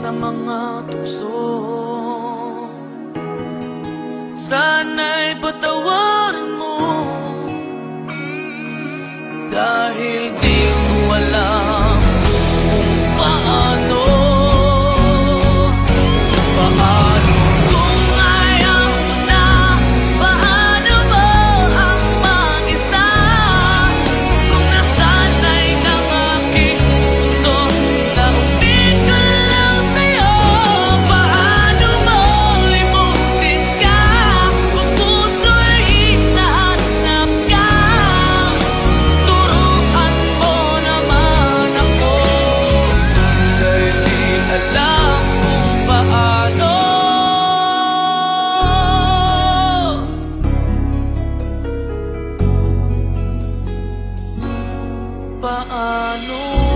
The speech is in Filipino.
sa mga tukso. Sana'y patawarin mo, dahil di ko alam kung paano. Paano kung ayaw mo na? Paano mo ang mag-isa? Kung nasanay ng aking puso na umibig ka lang sa'yo. Paano mo limutin ka kung puso'y hinahanap ka? Turuan mo naman ako, dahil di alam kung paano. Paano?